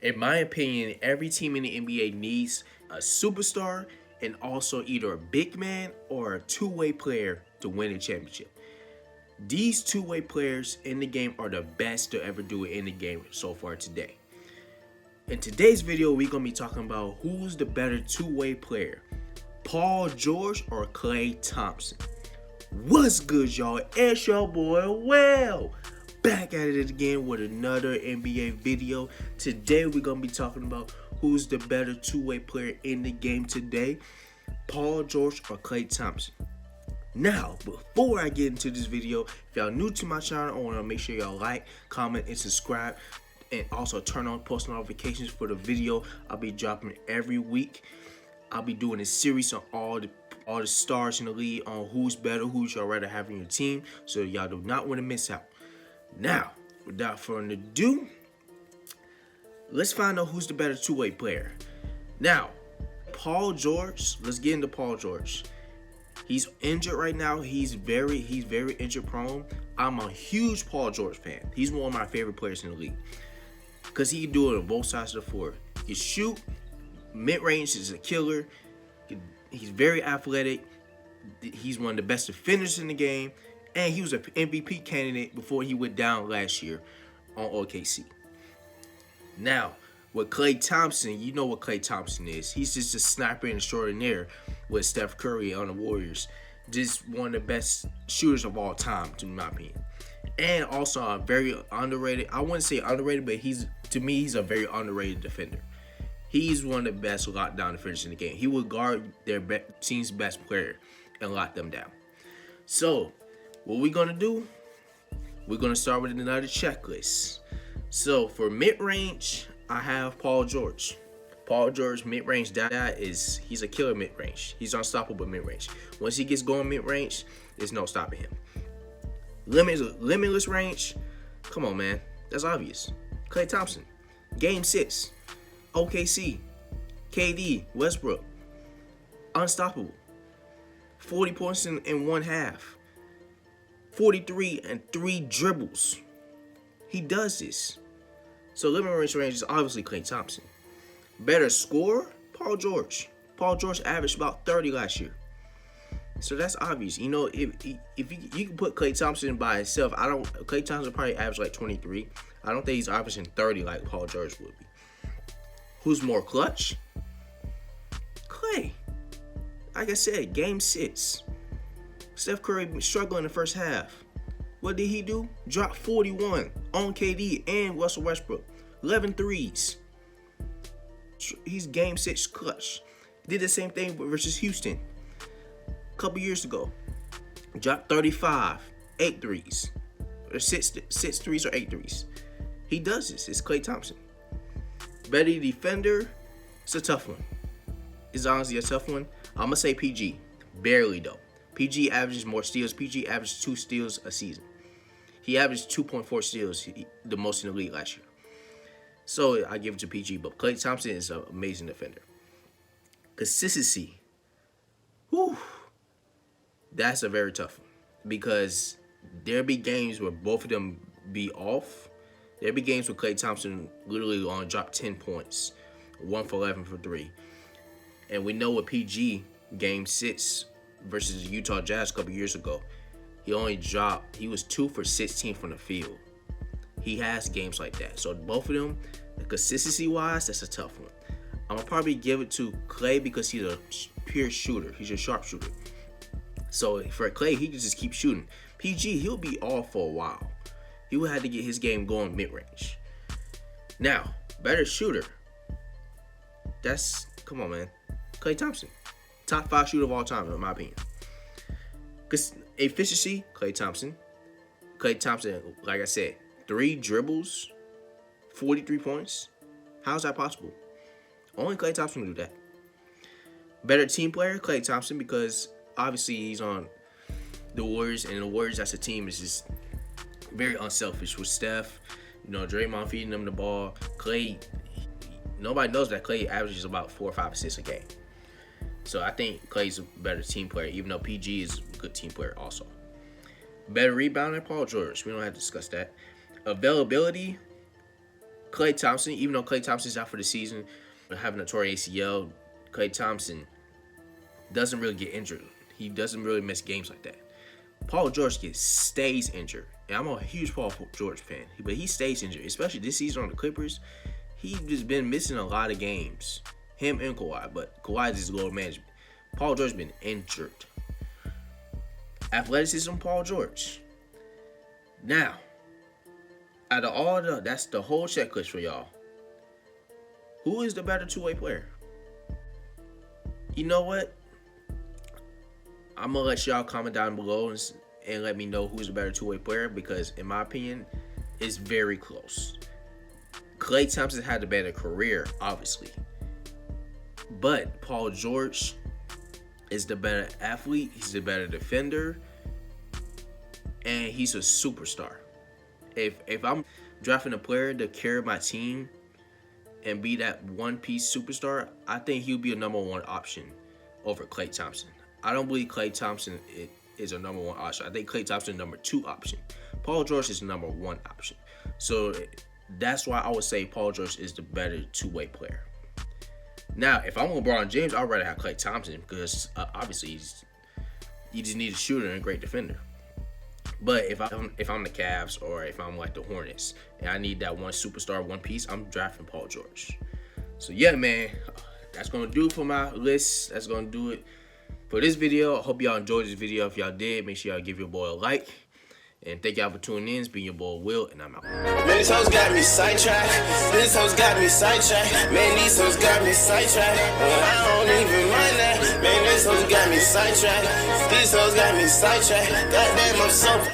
In my opinion, every team in the NBA needs a superstar and also either a big man or a two-way player to win a championship. These two-way players in the game are the best to ever do it in the game so far today. In today's video, we're going to be talking about who's the better two-way player, Paul George or Klay Thompson. What's good, y'all? It's your boy Will, back at it again with another NBA video. Today we're going to be talking about who's the better two-way player in the game today, Paul George or Klay Thompson. Now, before I get into this video, if y'all new to my channel, I want to make sure y'all like, comment, and subscribe. And also turn on post notifications for the video I'll be dropping every week. I'll be doing a series on all the stars in the league, on who's better, who y'all rather have in your team, so y'all do not want to miss out. Now, without further ado, let's find out who's the better two-way player. Now, Paul George. Let's get into Paul George. He's injured right now. He's very injury prone. I'm a huge Paul George fan. He's one of my favorite players in the league because he can do it on both sides of the floor. He shoot, mid-range is a killer. He's very athletic. He's one of the best defenders in the game, and he was an MVP candidate before he went down last year on OKC. Now, with Klay Thompson, you know what Klay Thompson is. He's just a sniper extraordinaire with Steph Curry on the Warriors. Just one of the best shooters of all time, to my opinion. And also a very underrated, I wouldn't say underrated, but to me, he's a very underrated defender. He's one of the best lockdown defenders in the game. He would guard their team's best player and lock them down. So, what we're going to do, we're going to start with another checklist. So, for mid-range, I have Paul George. Paul George, mid-range, he's a killer mid-range. He's unstoppable mid-range. Once he gets going mid-range, there's no stopping him. Limitless range, come on, man. That's obvious. Klay Thompson, Game 6, OKC, KD, Westbrook, unstoppable. 40 points in one half. 43 and 3 dribbles. He does this. So limitless range is obviously Klay Thompson. Better scorer, Paul George. Paul George averaged about 30 last year. So that's obvious. You know, if you can put Klay Thompson by himself, Klay Thompson probably averaged like 23. I don't think he's averaging 30 like Paul George would be. Who's more clutch? Klay. Like I said, Game 6. Steph Curry struggling in the first half. What did he do? Drop 41 on KD and Russell Westbrook. 11 threes. He's Game 6 clutch. Did the same thing versus Houston a couple years ago. Dropped 35, 8 threes. Or 6 threes or 8 threes. He does this. It's Klay Thompson. Better defender. It's a tough one. It's honestly a tough one. I'm going to say PG. Barely, though. PG averages more steals. PG averages 2 steals a season. He averaged 2.4 steals, the most in the league last year. So I give it to PG, but Klay Thompson is an amazing defender. Consistency. Whew. That's a very tough one because there'll be games where both of them be off. There'll be games where Klay Thompson literally on drop 10 points, 1 for 11 for 3. And we know with PG, Game 6 versus the Utah Jazz a couple years ago, he was 2 for 16 from the field. He has games like that. So both of them, consistency-wise, that's a tough one. I'm going to probably give it to Klay because he's a pure shooter. He's a sharpshooter. So for Klay, he can just keep shooting. PG, he'll be off for a while. He will have to get his game going mid-range. Now, better shooter. Come on, man. Klay Thompson. Top 5 shooter of all time, in my opinion. Because efficiency, Klay Thompson. Klay Thompson, like I said, 3 dribbles, 43 points. How is that possible? Only Klay Thompson can do that. Better team player, Klay Thompson, because obviously he's on the Warriors, and the Warriors as a team is just very unselfish with Steph. You know, Draymond feeding them the ball. Klay, nobody knows that Klay averages about 4 or 5 assists a game. So I think Klay's a better team player, even though PG is a good team player also. Better rebounder, Paul George. We don't have to discuss that. Availability, Klay Thompson, even though Klay Thompson's out for the season, having a torn ACL, Klay Thompson doesn't really get injured. He doesn't really miss games like that. Paul George stays injured. And I'm a huge Paul George fan, but he stays injured, especially this season on the Clippers. He's just been missing a lot of games. Him and Kawhi, but Kawhi is load management. Paul George has been injured. Athleticism, Paul George. Now, out of all that's the whole checklist for y'all. Who is the better two-way player? You know what? I'm going to let y'all comment down below and let me know who's a better two-way player, because in my opinion, it's very close. Klay Thompson had a better career, obviously. But Paul George is the better athlete. He's the better defender. And he's a superstar. If I'm drafting a player to carry my team and be that one-piece superstar, I think he'll be a number one option over Klay Thompson. I don't believe Klay Thompson is a number one option. I think Klay Thompson is number two option. Paul George is number one option. So that's why I would say Paul George is the better two-way player. Now, if I'm LeBron James, I'd rather have Klay Thompson because obviously you just need a shooter and a great defender. But if I'm the Cavs or if I'm like the Hornets and I need that one superstar, one piece, I'm drafting Paul George. So yeah, man, that's gonna do it for my list. That's gonna do it for this video. I hope y'all enjoyed this video. If y'all did, make sure y'all give your boy a like. And thank y'all for tuning in. It's been your boy Will, and I'm out. Man, these hoes got me sidetracked. This hoes got me sidetracked. Man, these hoes got me sidetracked. I don't even mind that. Man, this hoes got me sidetracked. These hoes got me sidetracked. Goddamn, I'm so